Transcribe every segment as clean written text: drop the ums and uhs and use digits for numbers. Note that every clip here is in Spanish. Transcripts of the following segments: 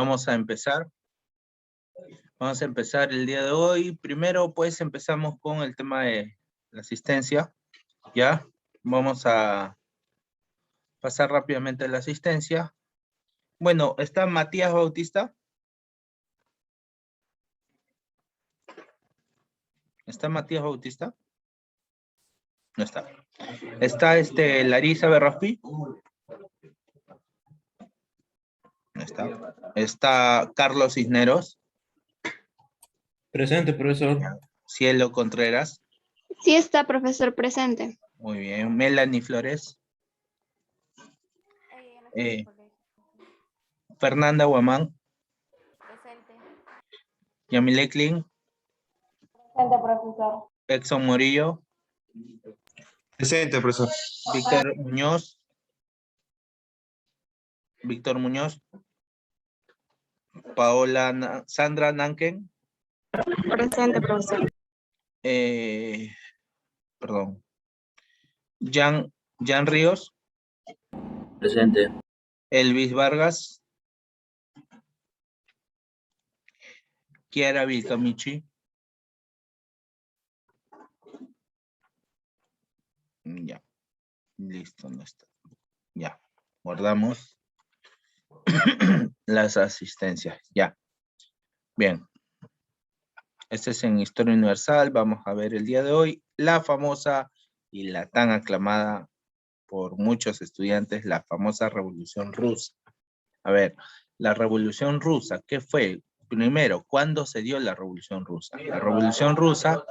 Vamos a empezar. Vamos a empezar el día de hoy. Primero, pues, empezamos con el tema de la asistencia. ¿Ya? Vamos a pasar rápidamente a la asistencia. Bueno, ¿está Matías Bautista? ¿Está Matías Bautista? No está. ¿Está Larisa Berraspi? No está. ¿Está Carlos Cisneros? Presente, profesor. Cielo Contreras. Sí está, profesor, presente. Muy bien. Melanie Flores. Fernanda Guamán. Presente. Yamile Klein. Presente, profesor. Exxon Morillo. Presente, profesor. Víctor Muñoz. Víctor Muñoz. Sandra Nanken. Presente, profesor. Perdón. Jan Ríos. Presente. Elvis Vargas. Kiara Vilcamichi. Ya. Listo, no está. Ya. Guardamos las asistencias. Ya. Bien. Este es en Historia Universal. Vamos a ver el día de hoy la famosa y la tan aclamada por muchos estudiantes, la famosa Revolución Rusa. A ver, la Revolución Rusa, ¿qué fue? Primero, ¿cuándo se dio la Revolución Rusa? La Revolución Rusa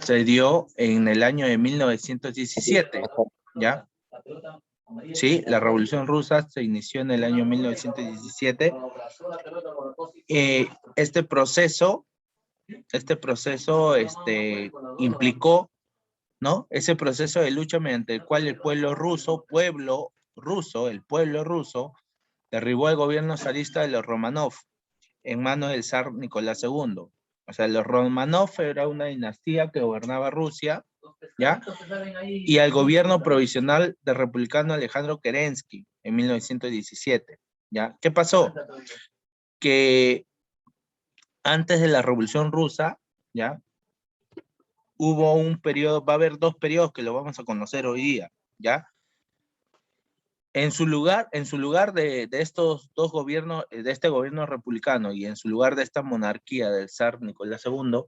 se dio en el año de 1917, ¿ya? Sí, la Revolución Rusa se inició en el año 1917. Este proceso implicó, ¿no? Ese proceso de lucha mediante el cual el pueblo ruso, derribó el gobierno zarista de los Romanov en manos del zar Nicolás II. O sea, los Romanov era una dinastía que gobernaba Rusia, ¿ya? Y al gobierno provisional del republicano Alejandro Kerensky en 1917, ¿ya? ¿Qué pasó? Que antes de la Revolución Rusa, ¿ya? Hubo un periodo, va a haber dos periodos que lo vamos a conocer hoy día, ¿ya? En su lugar de estos dos gobiernos, de este gobierno republicano y en su lugar de esta monarquía del zar Nicolás II,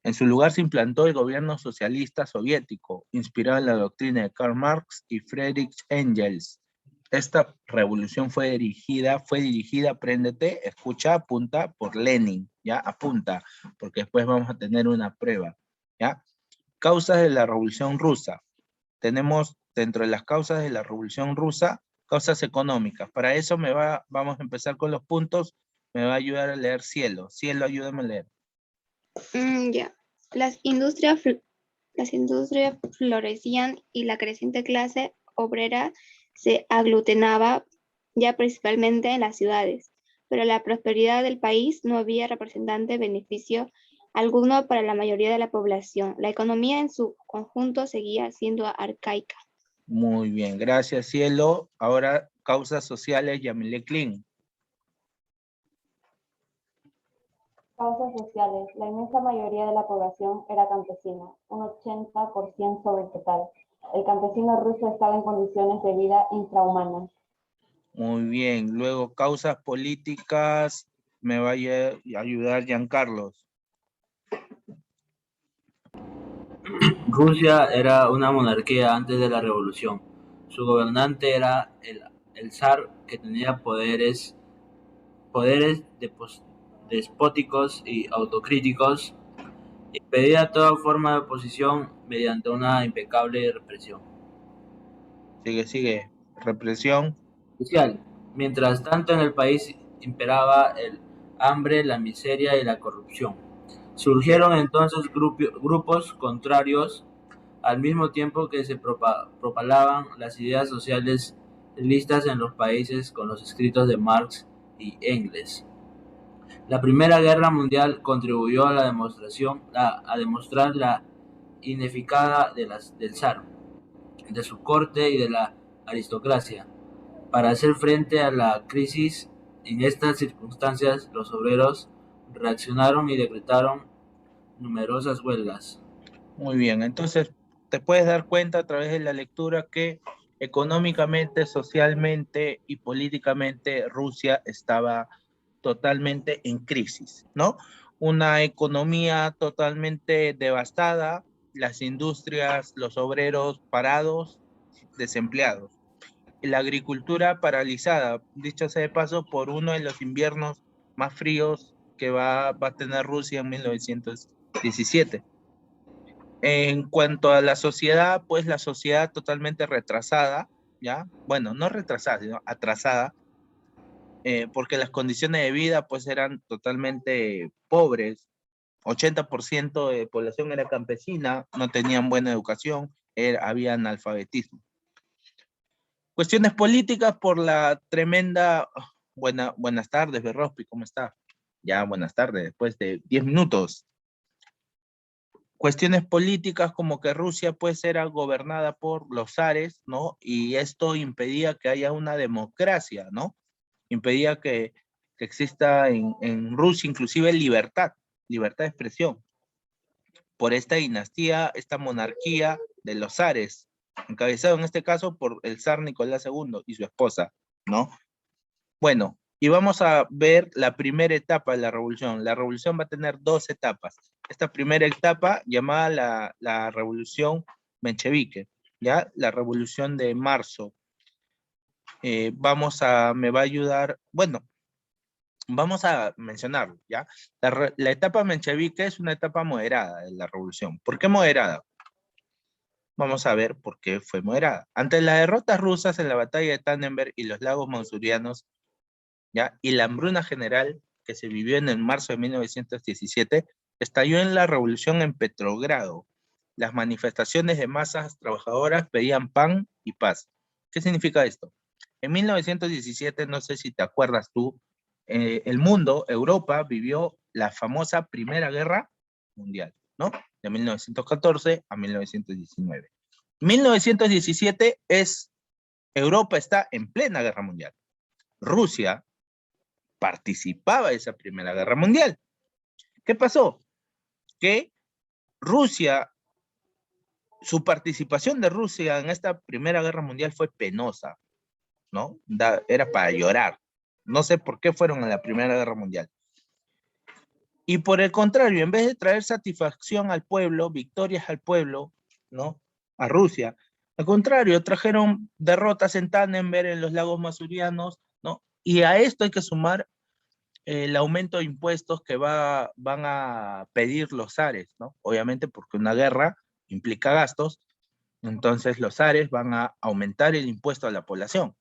en su lugar se implantó el gobierno socialista soviético, inspirado en la doctrina de Karl Marx y Friedrich Engels. Esta revolución fue dirigida, préndete, escucha, apunta, por Lenin, ¿ya? Apunta, porque después vamos a tener una prueba, ¿ya? Causas de la Revolución Rusa. Tenemos dentro de las causas de la Revolución Rusa, causas económicas. Para eso vamos a empezar con los puntos. Me va a ayudar a leer Cielo. Cielo, ayúdame a leer. Ya. Las industrias florecían y la creciente clase obrera se aglutinaba ya principalmente en las ciudades, pero la prosperidad del país no había representante beneficio alguno para la mayoría de la población. La economía en su conjunto seguía siendo arcaica. Muy bien, gracias, Cielo. Ahora, causas sociales, Yamile Klein. Causas sociales. La inmensa mayoría de la población era campesina, un 80% sobre el total. El campesino ruso estaba en condiciones de vida infrahumanas. Muy bien. Luego, causas políticas, me va a ayudar Giancarlos. Rusia era una monarquía antes de la revolución. Su gobernante era el zar, que tenía poderes despóticos y autocríticos, y impedía toda forma de oposición mediante una impecable represión Sigue. Represión. social. Mientras tanto, en el país imperaba el hambre, la miseria y la corrupción. Surgieron entonces grupos contrarios, al mismo tiempo que se propalaban las ideas sociales listas en los países con los escritos de Marx y Engels. La Primera Guerra Mundial contribuyó a demostrar la ineficacia del zar, de su corte y de la aristocracia. Para hacer frente a la crisis, en estas circunstancias, los obreros reaccionaron y decretaron numerosas huelgas. Muy bien, entonces te puedes dar cuenta a través de la lectura que económicamente, socialmente y políticamente Rusia estaba totalmente en crisis, ¿no? Una economía totalmente devastada, las industrias, los obreros parados, desempleados. La agricultura paralizada, dicho sea de paso, por uno de los inviernos más fríos que va a tener Rusia en 1917. En cuanto a la sociedad, pues la sociedad totalmente retrasada, ¿ya? Bueno, no retrasada, sino atrasada, porque las condiciones de vida pues eran totalmente pobres. 80% de población era campesina, no tenían buena educación, había analfabetismo. Cuestiones políticas por la tremenda... buenas tardes, Berrospi, ¿cómo está? Ya, buenas tardes, después de 10 minutos. Cuestiones políticas como que Rusia pues era gobernada por los zares, ¿no? Y esto impedía que haya una democracia, ¿no? Impedía que exista en Rusia inclusive libertad de expresión. Por esta dinastía, esta monarquía de los zares, encabezado en este caso por el zar Nicolás II y su esposa, ¿no? Bueno, y vamos a ver la primera etapa de la revolución. La revolución va a tener dos etapas. Esta primera etapa, llamada la revolución menchevique, ¿ya? La revolución de marzo. Me va a ayudar, bueno, vamos a mencionarlo, ¿ya? La etapa menchevique es una etapa moderada de la revolución. ¿Por qué moderada? Vamos a ver por qué fue moderada. Ante las derrotas rusas en la batalla de Tannenberg y los lagos manchurianos, ¿ya? Y la hambruna general que se vivió en el marzo de 1917, estalló en la revolución en Petrogrado. Las manifestaciones de masas trabajadoras pedían pan y paz. ¿Qué significa esto? En 1917, no sé si te acuerdas tú, el mundo, Europa, vivió la famosa Primera Guerra Mundial, ¿no? De 1914 a 1919. 1917 Europa está en plena guerra mundial. Rusia participaba de esa Primera Guerra Mundial. ¿Qué pasó? Que Rusia, su participación de Rusia en esta Primera Guerra Mundial fue penosa, ¿no? Era para llorar. No sé por qué fueron a la Primera Guerra Mundial. Y por el contrario, en vez de traer satisfacción al pueblo, victorias al pueblo, ¿no? A Rusia, al contrario, trajeron derrotas en Tannenberg, en los lagos masurianos, ¿no? Y a esto hay que sumar el aumento de impuestos que van a pedir los zares, ¿no? Obviamente porque una guerra implica gastos, entonces los zares van a aumentar el impuesto a la población.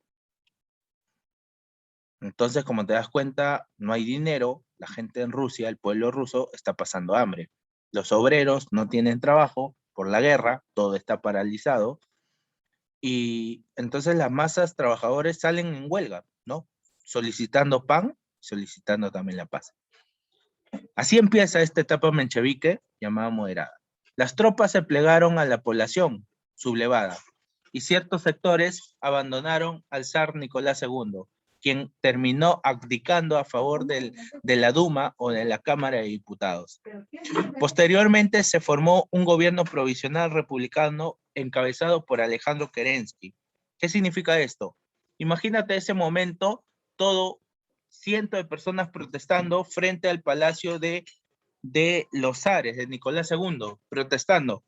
Entonces, como te das cuenta, no hay dinero, la gente en Rusia, el pueblo ruso, está pasando hambre. Los obreros no tienen trabajo por la guerra, todo está paralizado, y entonces las masas trabajadores salen en huelga, ¿no? Solicitando pan, solicitando también la paz. Así empieza esta etapa menchevique llamada moderada. Las tropas se plegaron a la población sublevada y ciertos sectores abandonaron al zar Nicolás II, quien terminó abdicando a favor de la Duma o de la Cámara de Diputados. Posteriormente se formó un gobierno provisional republicano encabezado por Alejandro Kerensky. ¿Qué significa esto? Imagínate ese momento, cientos de personas protestando frente al palacio de los zares, de Nicolás II, protestando.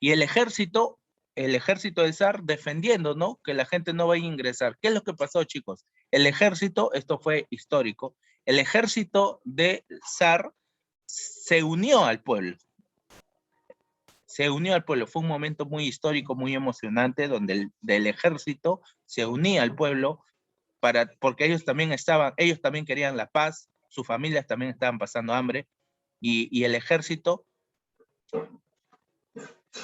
Y el ejército del zar defendiendo, ¿no? Que la gente no vaya a ingresar. ¿Qué es lo que pasó, chicos? El ejército, esto fue histórico, el ejército del zar se unió al pueblo. Se unió al pueblo. Fue un momento muy histórico, muy emocionante, donde del ejército se unía al pueblo porque ellos también querían la paz, sus familias también estaban pasando hambre, y el ejército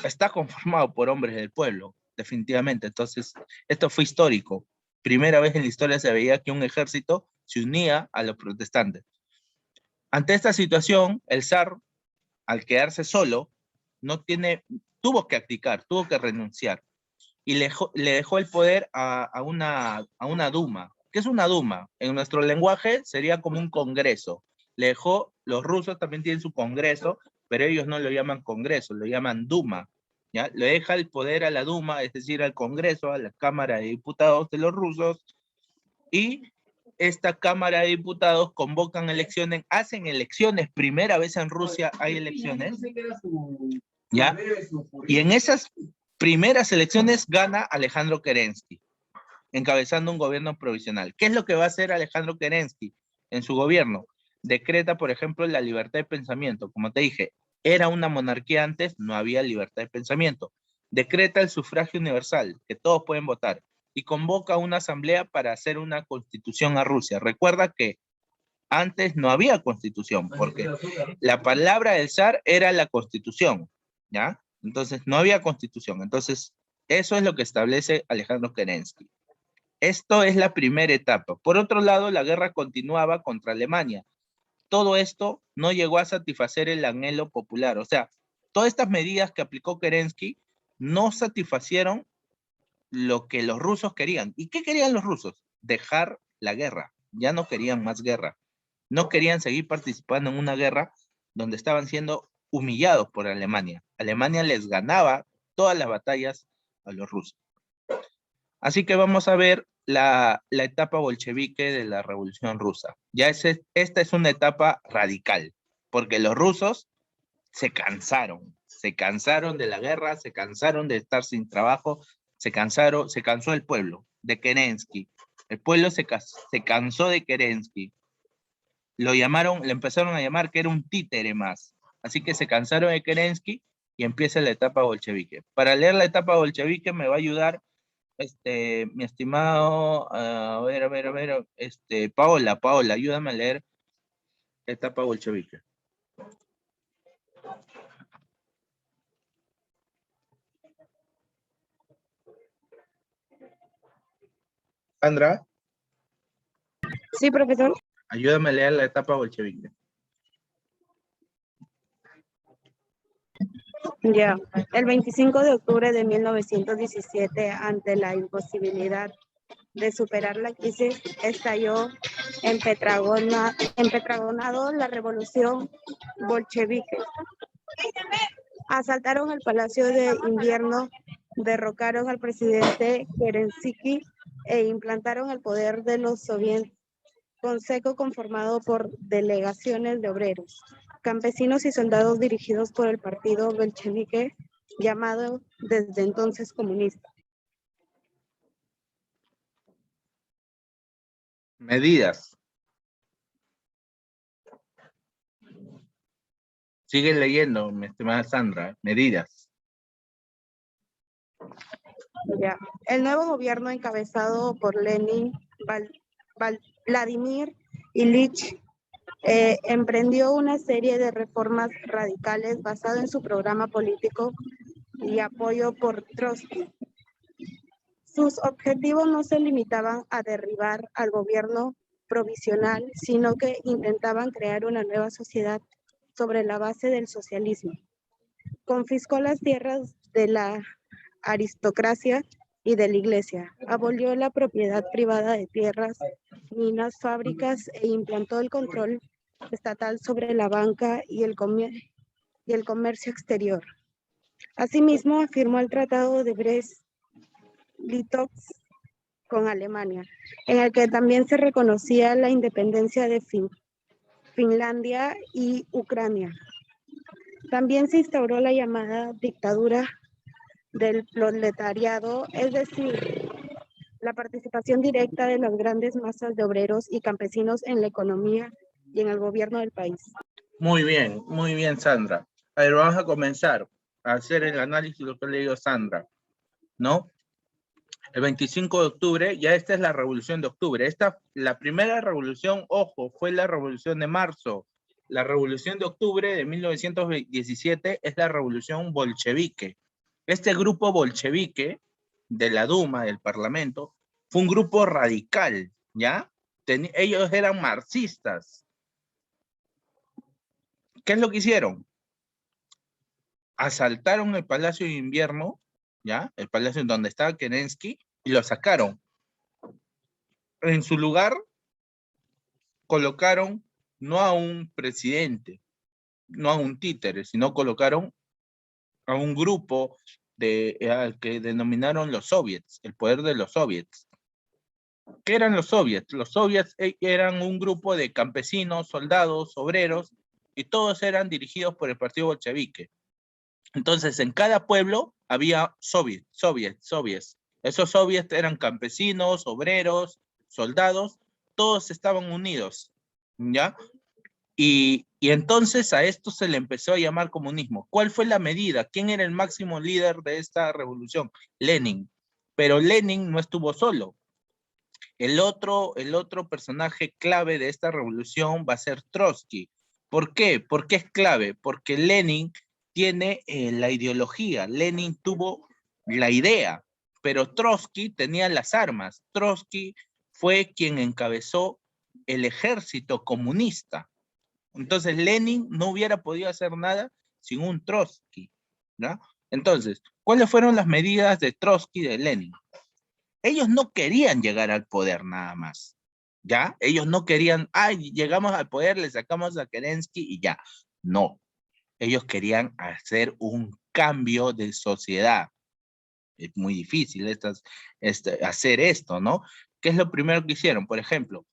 está conformado por hombres del pueblo, definitivamente. Entonces, esto fue histórico. Primera vez en la historia se veía que un ejército se unía a los protestantes. Ante esta situación, el zar, al quedarse solo, tuvo que abdicar, tuvo que renunciar. y le dejó el poder a una Duma. ¿Qué es una Duma? En nuestro lenguaje sería como un congreso. Le dejó, los rusos también tienen su congreso, pero ellos no lo llaman congreso, lo llaman Duma. ¿Ya? Le deja el poder a la Duma, es decir, al Congreso, a la Cámara de Diputados de los rusos, y esta Cámara de Diputados convocan elecciones, hacen elecciones, primera vez en Rusia hay elecciones, ¿ya? Y en esas primeras elecciones gana Alejandro Kerensky, encabezando un gobierno provisional. ¿Qué es lo que va a hacer Alejandro Kerensky en su gobierno? Decreta, por ejemplo, la libertad de pensamiento. Como te dije, era una monarquía antes, no había libertad de pensamiento. Decreta el sufragio universal, que todos pueden votar, y convoca una asamblea para hacer una constitución a Rusia. Recuerda que antes no había constitución, porque la palabra del zar era la constitución, ¿ya? Entonces, no había constitución. Entonces, eso es lo que establece Alejandro Kerensky. Esto es la primera etapa. Por otro lado, la guerra continuaba contra Alemania. Todo esto no llegó a satisfacer el anhelo popular. O sea, todas estas medidas que aplicó Kerensky no satisfacieron lo que los rusos querían. ¿Y qué querían los rusos? Dejar la guerra. Ya no querían más guerra. No querían seguir participando en una guerra donde estaban siendo humillados por Alemania. Alemania les ganaba todas las batallas a los rusos. Así que vamos a ver la etapa bolchevique de la Revolución Rusa. Esta es una etapa radical, porque los rusos se cansaron de la guerra, se cansaron de estar sin trabajo, se cansó el pueblo de Kerensky. El pueblo se cansó de Kerensky. Le empezaron a llamar que era un títere más. Así que se cansaron de Kerensky y empieza la etapa bolchevique. Para leer la etapa bolchevique me va a ayudar mi estimado, Paola, ayúdame a leer la etapa bolchevique. Sandra, Sí, profesor. ayúdame a leer la etapa bolchevique. Ya. El 25 de octubre de 1917, ante la imposibilidad de superar la crisis, estalló en Petrogrado la revolución bolchevique. Asaltaron el Palacio de Invierno, derrocaron al presidente Kerensky e implantaron el poder de los soviets, consejo conformado por delegaciones de obreros, campesinos y soldados dirigidos por el partido bolchevique, llamado desde entonces comunista. Medidas. Sigue leyendo, mi estimada Sandra. Medidas. Ya. El nuevo gobierno encabezado por Lenin, Vladimir Ilich, emprendió una serie de reformas radicales basado en su programa político y apoyo por Trotsky. Sus objetivos no se limitaban a derribar al gobierno provisional, sino que intentaban crear una nueva sociedad sobre la base del socialismo. Confiscó las tierras de la aristocracia y de la iglesia, abolió la propiedad privada de tierras, minas, fábricas e implantó el control estatal sobre la banca y el comercio exterior. Asimismo, firmó el Tratado de Brest-Litovsk con Alemania, en el que también se reconocía la independencia de Finlandia y Ucrania. También se instauró la llamada dictadura del proletariado, es decir, la participación directa de las grandes masas de obreros y campesinos en la economía y en el gobierno del país. Muy bien, Sandra. A ver, vamos a comenzar a hacer el análisis de lo que ha leído Sandra, ¿no? El 25 de octubre, ya esta es la revolución de octubre. La primera revolución, ojo, fue la revolución de marzo. La revolución de octubre de 1917 es la revolución bolchevique. Este grupo bolchevique de la Duma, del Parlamento, fue un grupo radical, ¿ya? Ellos eran marxistas. ¿Qué es lo que hicieron? Asaltaron el Palacio de Invierno ¿ya? El palacio en donde estaba Kerensky, y lo sacaron. En su lugar colocaron no a un presidente, no a un títere, sino colocaron a un grupo al que denominaron los soviets, el poder de los soviets. ¿Qué eran los soviets? Los soviets eran un grupo de campesinos, soldados, obreros, y todos eran dirigidos por el partido bolchevique. Entonces, en cada pueblo había soviets. Esos soviets eran campesinos, obreros, soldados, todos estaban unidos, ¿ya? Y entonces a esto se le empezó a llamar comunismo. ¿Cuál fue la medida? ¿Quién era el máximo líder de esta revolución? Lenin. Pero Lenin no estuvo solo. El otro personaje clave de esta revolución va a ser Trotsky. ¿Por qué? ¿Por qué es clave? Porque Lenin tiene la ideología, Lenin tuvo la idea, pero Trotsky tenía las armas. Trotsky fue quien encabezó el ejército comunista. Entonces Lenin no hubiera podido hacer nada sin un Trotsky, ¿no? Entonces, ¿cuáles fueron las medidas de Trotsky y de Lenin? Ellos no querían llegar al poder nada más, ¿ya? Ellos no querían, ay, llegamos al poder, le sacamos a Kerensky y ya. No, ellos querían hacer un cambio de sociedad. Es muy difícil hacer esto, ¿no? ¿Qué es lo primero que hicieron? Por ejemplo,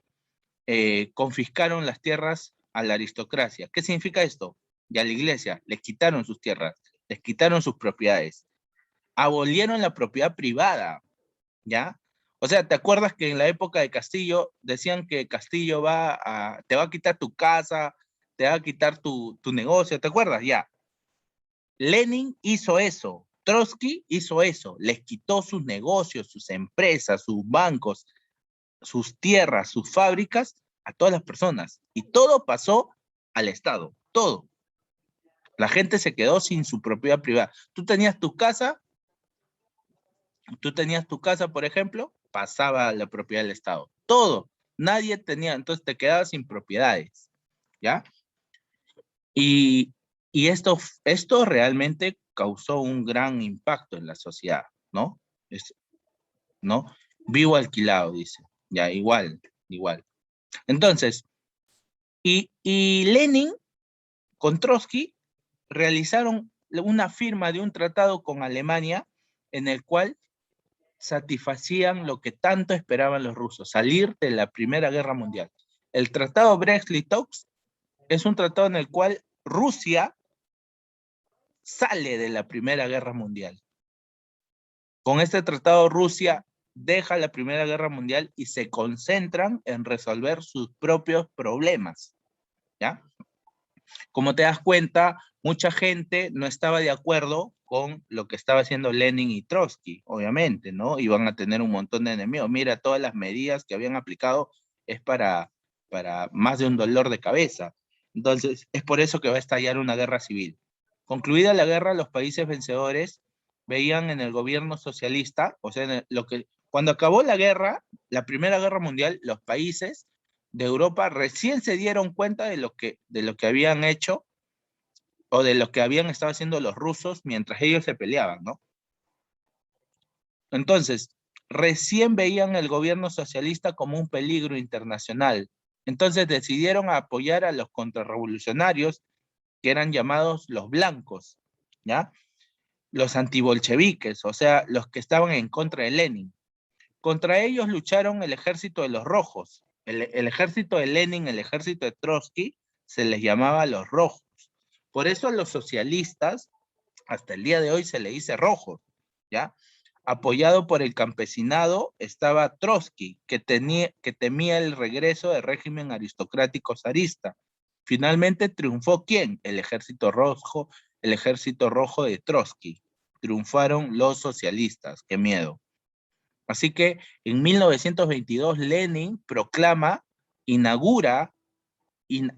confiscaron las tierras a la aristocracia. ¿Qué significa esto? Y a la iglesia, les quitaron sus tierras, les quitaron sus propiedades. Abolieron la propiedad privada, ¿ya? O sea, ¿te acuerdas que en la época de Castillo decían que Castillo te va a quitar tu casa, te va a quitar tu negocio? ¿Te acuerdas? Ya. Lenin hizo eso, Trotsky hizo eso, les quitó sus negocios, sus empresas, sus bancos, sus tierras, sus fábricas a todas las personas. Y todo pasó al Estado, todo. La gente se quedó sin su propiedad privada. Tú tenías tu casa, por ejemplo, pasaba a la propiedad del Estado. Todo. Nadie tenía, entonces te quedabas sin propiedades, ¿ya? Y esto realmente causó un gran impacto en la sociedad, ¿no? ¿No? Vivo alquilado, dice. Ya, igual. Entonces, y Lenin con Trotsky realizaron una firma de un tratado con Alemania en el cual satisfacían lo que tanto esperaban los rusos, salir de la Primera Guerra Mundial. El tratado Brest-Litovsk es un tratado en el cual Rusia sale de la Primera Guerra Mundial. Con este tratado Rusia deja la Primera Guerra Mundial y se concentran en resolver sus propios problemas, ¿ya? Como te das cuenta, mucha gente no estaba de acuerdo con lo que estaba haciendo Lenin y Trotsky, obviamente, ¿no? Iban a tener un montón de enemigos. Mira, todas las medidas que habían aplicado es para más de un dolor de cabeza. Entonces, es por eso que va a estallar una guerra civil. Concluida la guerra, los países vencedores veían en el gobierno socialista, o sea, cuando acabó la guerra, la Primera Guerra Mundial, los países de Europa recién se dieron cuenta de lo que habían hecho o de lo que habían estado haciendo los rusos mientras ellos se peleaban, ¿no? Entonces, recién veían el gobierno socialista como un peligro internacional. Entonces decidieron apoyar a los contrarrevolucionarios, que eran llamados los blancos, ¿ya? Los antibolcheviques, o sea, los que estaban en contra de Lenin. Contra ellos lucharon el ejército de los rojos. El ejército de Lenin, el ejército de Trotsky, se les llamaba los rojos. Por eso a los socialistas, hasta el día de hoy se le dice rojos, ¿ya? Apoyado por el campesinado estaba Trotsky, que temía el regreso del régimen aristocrático zarista. Finalmente triunfó ¿quién? El ejército rojo de Trotsky. Triunfaron los socialistas, qué miedo. Así que en 1922 Lenin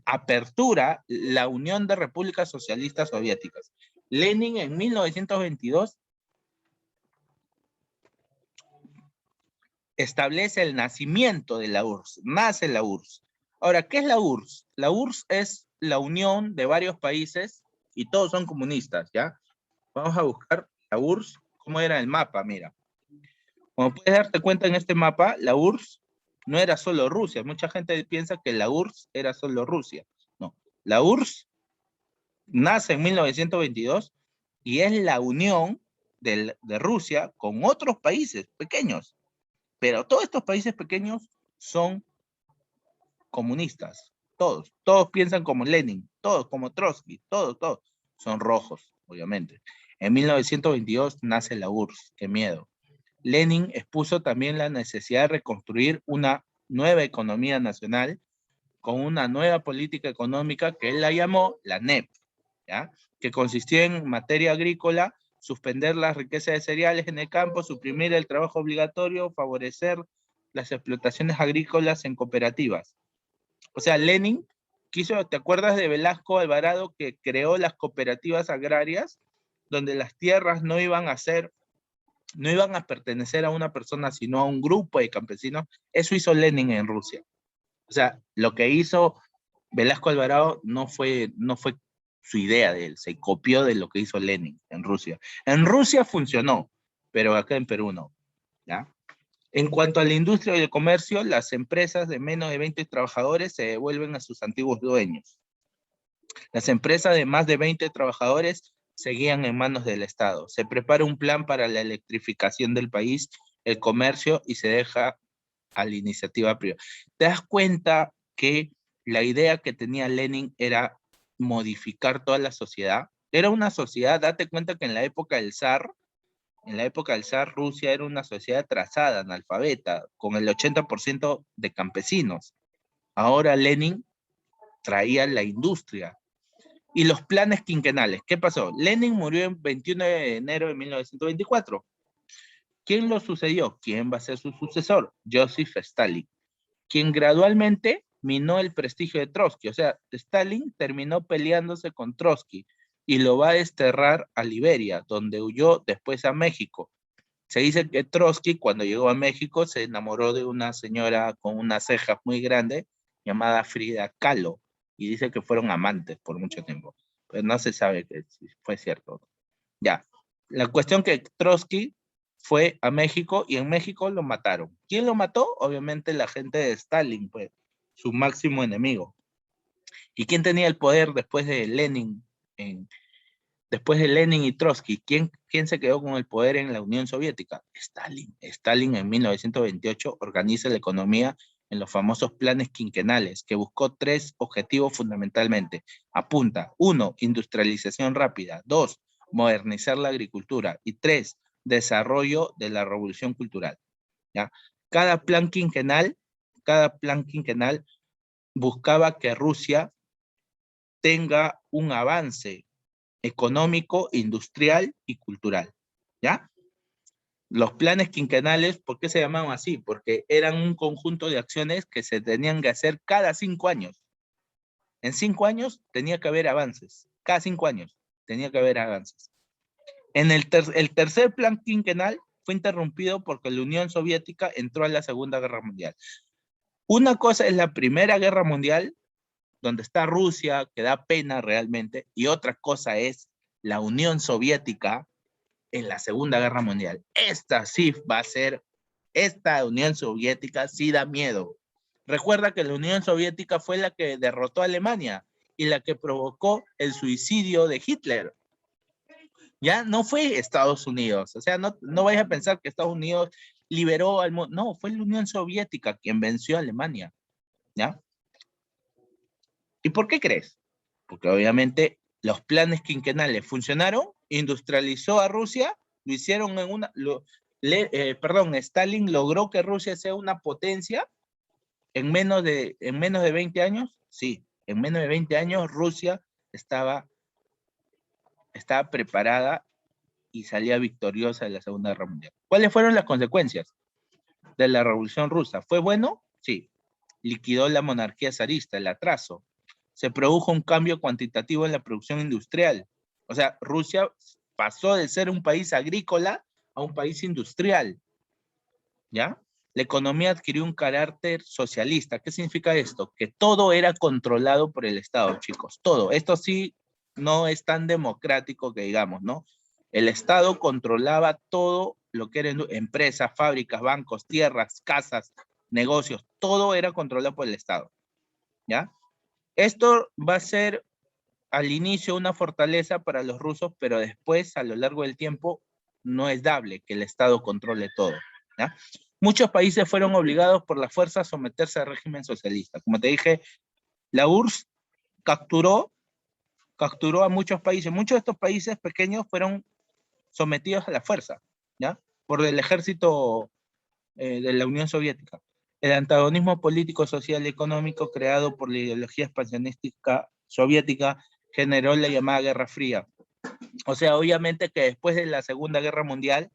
apertura la Unión de Repúblicas Socialistas Soviéticas. Lenin en 1922 establece el nacimiento de la URSS, nace la URSS. Ahora, ¿qué es la URSS? La URSS es la unión de varios países y todos son comunistas, ¿ya? Vamos a buscar la URSS, cómo era el mapa, mira. Como puedes darte cuenta en este mapa, la URSS no era solo Rusia. Mucha gente piensa que la URSS era solo Rusia. No, la URSS nace en 1922 y es la unión de Rusia con otros países pequeños. Pero todos estos países pequeños son comunistas. Todos piensan como Lenin, todos como Trotsky, todos son rojos, obviamente. En 1922 nace la URSS, qué miedo. Lenin expuso también la necesidad de reconstruir una nueva economía nacional con una nueva política económica que él la llamó la NEP, ¿ya? Que consistía en materia agrícola, suspender la riqueza de cereales en el campo, suprimir el trabajo obligatorio, favorecer las explotaciones agrícolas en cooperativas. O sea, Lenin quiso, ¿te acuerdas de Velasco Alvarado que creó las cooperativas agrarias, donde las tierras no iban a pertenecer a una persona, sino a un grupo de campesinos? Eso hizo Lenin en Rusia. O sea, lo que hizo Velasco Alvarado no fue su idea de él, se copió de lo que hizo Lenin en Rusia. En Rusia funcionó, pero acá en Perú no, ¿ya? En cuanto a la industria y el comercio, las empresas de menos de 20 trabajadores se devuelven a sus antiguos dueños. Las empresas de más de 20 trabajadores seguían en manos del Estado. Se prepara un plan para la electrificación del país, el comercio, y se deja a la iniciativa privada. ¿Te das cuenta que la idea que tenía Lenin era modificar toda la sociedad? Era una sociedad, date cuenta que en la época del zar, Rusia era una sociedad atrasada, analfabeta, con el 80% de campesinos. Ahora Lenin traía la industria. Y los planes quinquenales, ¿qué pasó? Lenin murió el 21 de enero de 1924. ¿Quién lo sucedió? ¿Quién va a ser su sucesor? Joseph Stalin, quien gradualmente minó el prestigio de Trotsky. O sea, Stalin terminó peleándose con Trotsky y lo va a desterrar a Liberia, donde huyó después a México. Se dice que Trotsky, cuando llegó a México, se enamoró de una señora con unas cejas muy grandes llamada Frida Kahlo, y dice que fueron amantes por mucho tiempo, pero no se sabe que si fue cierto. Ya, la cuestión que Trotsky fue a México y en México lo mataron. ¿Quién lo mató? Obviamente la gente de Stalin, pues, su máximo enemigo. ¿Y quién tenía el poder después de Lenin? Después de Lenin y Trotsky, ¿quién se quedó con el poder en la Unión Soviética? Stalin. Stalin en 1928 organiza la economía en los famosos planes quinquenales, que buscó 3 objetivos fundamentalmente. Apunta: 1, industrialización rápida; 2, modernizar la agricultura; y 3, desarrollo de la revolución cultural. ¿Ya? Cada plan quinquenal buscaba que Rusia tenga un avance económico, industrial y cultural, ¿ya? Los planes quinquenales, ¿por qué se llamaban así? Porque eran un conjunto de acciones que se tenían que hacer cada 5 años. En 5 años tenía que haber avances. Cada 5 años tenía que haber avances. En el tercer plan quinquenal fue interrumpido porque la Unión Soviética entró a la Segunda Guerra Mundial. Una cosa es la Primera Guerra Mundial, donde está Rusia, que da pena realmente, y otra cosa es la Unión Soviética en la Segunda Guerra Mundial. Esta Unión Soviética sí da miedo. Recuerda que la Unión Soviética fue la que derrotó a Alemania y la que provocó el suicidio de Hitler. Ya no fue Estados Unidos, o sea, no vayas a pensar que Estados Unidos liberó al mundo, no, fue la Unión Soviética quien venció a Alemania, ¿ya? ¿Y por qué crees? Porque obviamente los planes quinquenales funcionaron, industrializó a Rusia, lo hicieron en una... Stalin logró que Rusia sea una potencia en menos de 20 años. Sí, en menos de 20 años Rusia estaba preparada y salía victoriosa de la Segunda Guerra Mundial. ¿Cuáles fueron las consecuencias de la Revolución Rusa? ¿Fue bueno? Sí. Liquidó la monarquía zarista, el atraso. Se produjo un cambio cuantitativo en la producción industrial. O sea, Rusia pasó de ser un país agrícola a un país industrial. ¿Ya? La economía adquirió un carácter socialista. ¿Qué significa esto? Que todo era controlado por el Estado, chicos. Todo. Esto sí no es tan democrático que digamos, ¿no? El Estado controlaba todo lo que eran empresas, fábricas, bancos, tierras, casas, negocios, todo era controlado por el Estado, ¿ya? Esto va a ser al inicio una fortaleza para los rusos, pero después, a lo largo del tiempo, no es dable que el Estado controle todo, ¿ya? Muchos países fueron obligados por la fuerza a someterse al régimen socialista. Como te dije, la URSS capturó a muchos países. Muchos de estos países pequeños fueron sometidos a la fuerza, ¿ya? Por el ejército de la Unión Soviética. El antagonismo político, social y económico creado por la ideología expansionística soviética generó la llamada Guerra Fría. O sea, obviamente que después de la Segunda Guerra Mundial,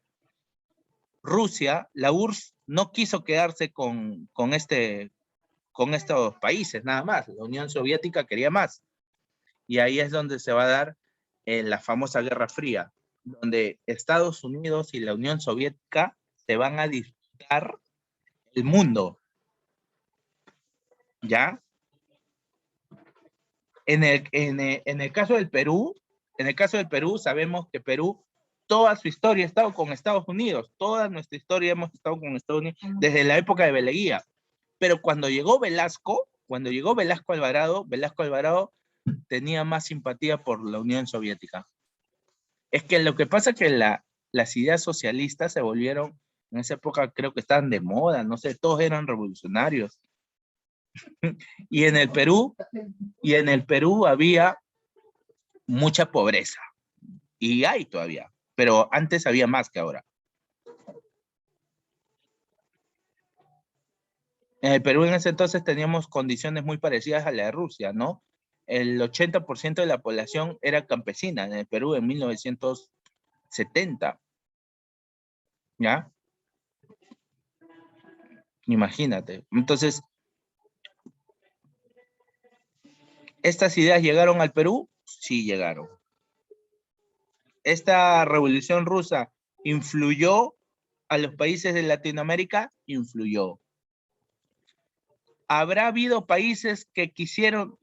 Rusia, la URSS, no quiso quedarse con estos países, nada más. La Unión Soviética quería más. Y ahí es donde se va a dar la famosa Guerra Fría, donde Estados Unidos y la Unión Soviética se van a disputar el mundo. ¿Ya? En el caso del Perú, sabemos que Perú, toda su historia ha estado con Estados Unidos, toda nuestra historia hemos estado con Estados Unidos desde la época de Beleguía. Pero cuando llegó Velasco Alvarado tenía más simpatía por la Unión Soviética. Es que lo que pasa es que las ideas socialistas se volvieron, en esa época creo que estaban de moda, no sé, todos eran revolucionarios. Y en el Perú había mucha pobreza. Y hay todavía, pero antes había más que ahora. En el Perú en ese entonces teníamos condiciones muy parecidas a la de Rusia, ¿no? El 80% de la población era campesina en el Perú en 1970. ¿Ya? Imagínate. Entonces, ¿estas ideas llegaron al Perú? Sí llegaron. ¿Esta revolución rusa influyó a los países de Latinoamérica? Influyó. Habrá habido países que quisieron,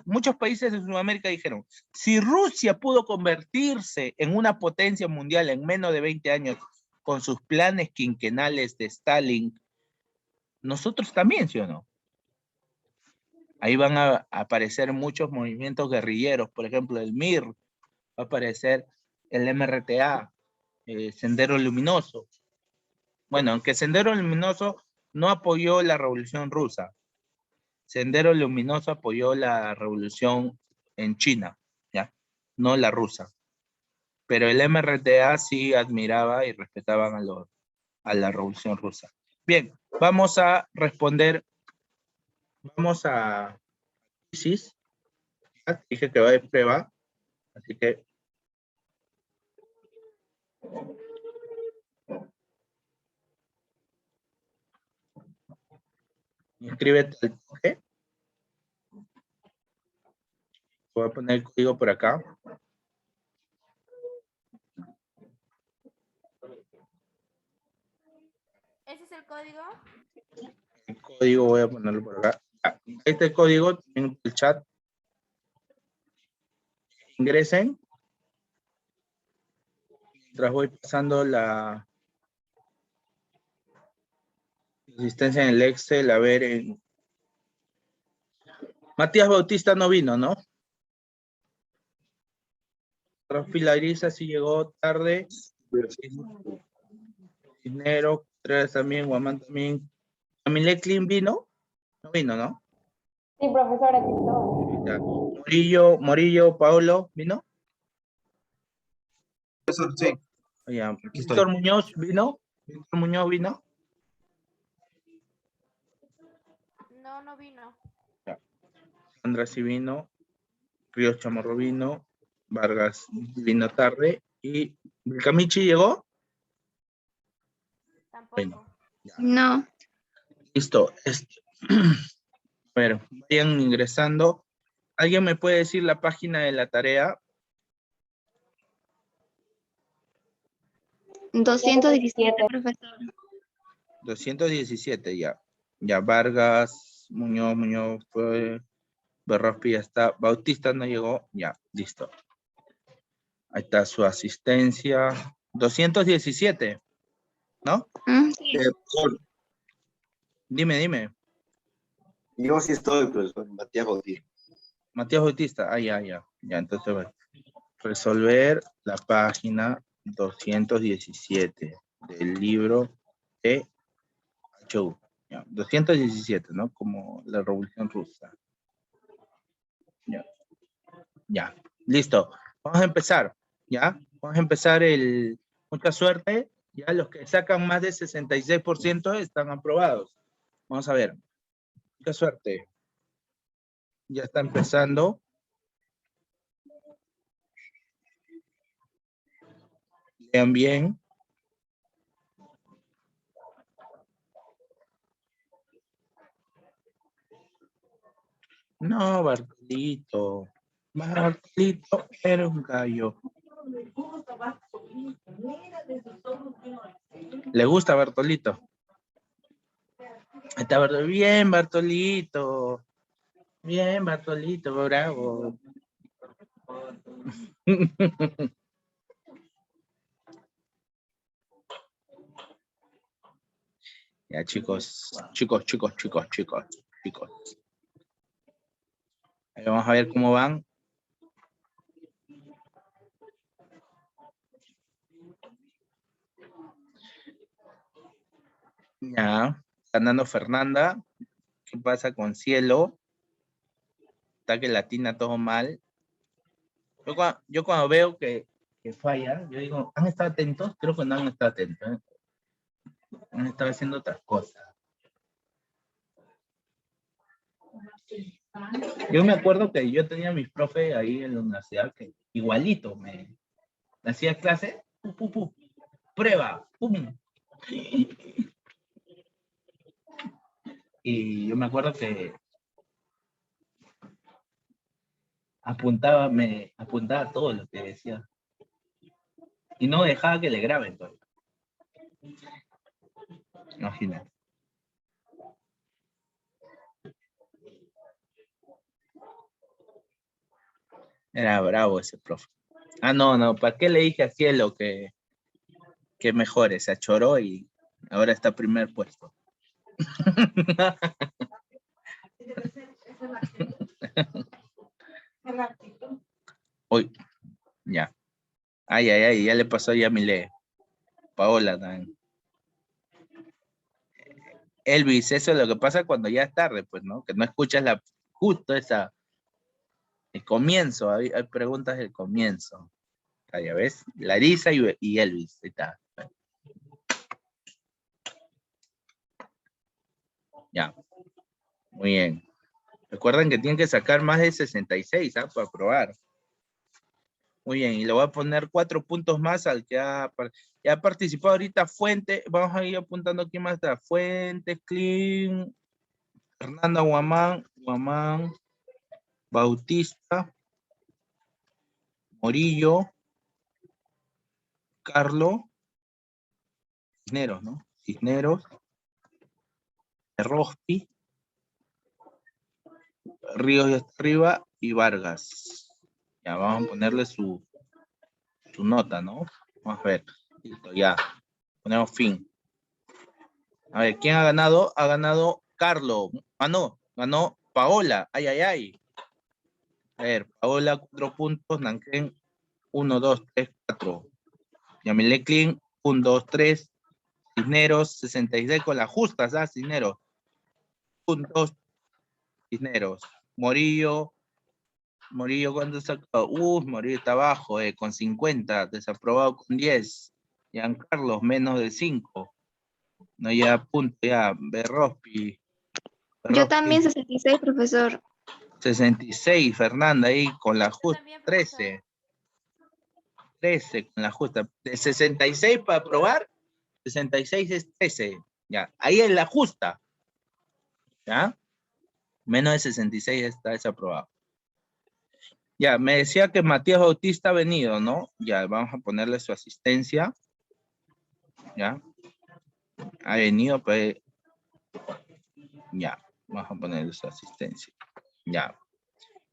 muchos países de Sudamérica dijeron, si Rusia pudo convertirse en una potencia mundial en menos de 20 años con sus planes quinquenales de Stalin, nosotros también, ¿sí o no? Ahí van a aparecer muchos movimientos guerrilleros, por ejemplo, el MIR, va a aparecer el MRTA, Sendero Luminoso. Bueno, aunque Sendero Luminoso no apoyó la Revolución Rusa, Sendero Luminoso apoyó la revolución en China, ¿ya? No la rusa. Pero el MRTA sí admiraba y respetaban a la revolución rusa. Bien, vamos a responder. Vamos a crisis. Dije que va de prueba, así que inscríbete al toque. Voy a poner el código por acá. ¿Ese es el código? El código voy a ponerlo por acá. Este código en el chat. Ingresen. Mientras voy pasando la asistencia en el Excel, a ver. Matías Bautista no vino, ¿no? Rafi Larisa sí llegó tarde. Dinero, Tres también, Guamán también. ¿Camille Clean vino? No vino, ¿no? Sí, profesor, aquí estoy. Ya. Morillo, Paulo, ¿vino? Profesor, sí. Ya. Aquí estoy. Víctor Muñoz, ¿vino? Víctor Muñoz vino. No, no vino. Ya. Sandra sí vino. Ríos Chamorro vino. Vargas vino tarde. ¿Y Vilcamichi llegó? Tampoco. Bueno. Ya. No. Listo. A ver, vayan ingresando. ¿Alguien me puede decir la página de la tarea? 217, profesor. 217 ya. Ya, Vargas, Muñoz fue, Berrospi ya está, Bautista no llegó, ya, listo. Ahí está su asistencia. 217, ¿no? Sí. Profesor, Dime. yo sí estoy, profesor, Matías Bautista. Matías Bautista. Ah, ya. Ya, entonces voy a resolver la página 217 del libro de Chou. Ya, 217, ¿no? Como la Revolución Rusa. Ya. Listo. Vamos a empezar. ¿Ya? Vamos a empezar el... Mucha suerte. Ya los que sacan más del 66% están aprobados. Vamos a ver. Mucha suerte. Ya está empezando. Lean bien. No, Bartolito. Bartolito era un gallo. ¿Le gusta Bartolito? Está bien, Bartolito. Bien, Bartolito, bravo. Ya, chicos. Ahí vamos a ver cómo van. Ya, ganando Fernanda. ¿Qué pasa con Cielo? Está que latina todo mal. Yo cuando veo que falla, yo digo, ¿han estado atentos? Creo que no han estado atentos. ¿Eh? Han estado haciendo otras cosas. Yo me acuerdo que yo tenía mis profes ahí en la universidad que igualito me hacía clase, prueba, pum. Y yo me acuerdo que me apuntaba todo lo que decía. Y no dejaba que le graben todo. Imagínate. Era bravo ese profe. Ah, no, ¿para qué le dije a Cielo que mejore? Se achoró y ahora está primer puesto. Uy, ya. Ay, ya le pasó ya a Milé. Paola también. Elvis, eso es lo que pasa cuando ya es tarde, pues, ¿no? Que no escuchas justo el comienzo, hay preguntas del comienzo. Ya ves, Larisa y Elvis, ahí está. Ya, muy bien. Recuerden que tienen que sacar más de 66, ¿ah? Para aprobar. Muy bien, y le voy a poner 4 puntos más al que ha participado ahorita. Fuente, vamos a ir apuntando aquí más está. Fuente, Clean, Fernanda Guamán, Bautista, Morillo, Carlo, Cisneros, ¿no? Cisneros, Rospi, Ríos de arriba y Vargas. Ya vamos a ponerle su nota, ¿no? Vamos a ver. Listo, ya. Ponemos fin. A ver, ¿quién ha ganado? Ha ganado Carlo. Ah, no, ganó Paola. Ay. A ver, Paola, 4 puntos. Nanken, 1, 2, 3, 4. Yamile Clean, 1, 2, 3. Cisneros, 66 con las justas, ¿ah? Cisneros. 1, 2, Cisneros. Morillo, ¿cuánto sacó? Morillo está abajo, con 50. Desaprobado con 10. Giancarlos, menos de 5. No llega punto, ya. Berrospi. Yo también 66, profesor. 66, Fernanda, ahí con la Yo justa. también, profesor. 13 con la justa. De 66 para aprobar, 66 es 13. Ya, ahí es la justa. ¿Ya? Menos de 66 está desaprobado. Ya, me decía que Matías Bautista ha venido, ¿no? Ya, vamos a ponerle su asistencia. ¿Ya? Ha venido, pues. Ya, vamos a ponerle su asistencia. Ya.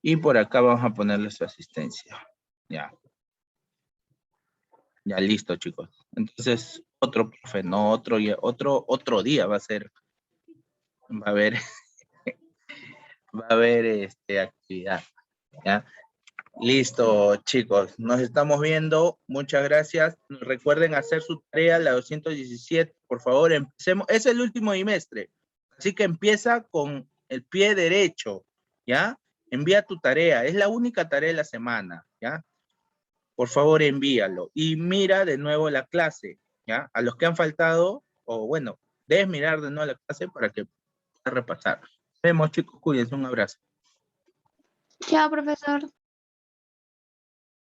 Y por acá vamos a ponerle su asistencia. Ya. Ya listo, chicos. Entonces, otro profe, no otro, otro día va a ser, va a haber, va a haber actividad. ¿Ya? Listo, chicos. Nos estamos viendo. Muchas gracias. Recuerden hacer su tarea, la 217. Por favor, empecemos. Es el último trimestre. Así que empieza con el pie derecho. ¿Ya? Envía tu tarea. Es la única tarea de la semana. ¿Ya? Por favor, envíalo. Y mira de nuevo la clase. ¿Ya? A los que han faltado, o bueno, debes mirar de nuevo la clase para que puedas repasar. Nos vemos, chicos. Cuídense. Un abrazo. Chao, profesor.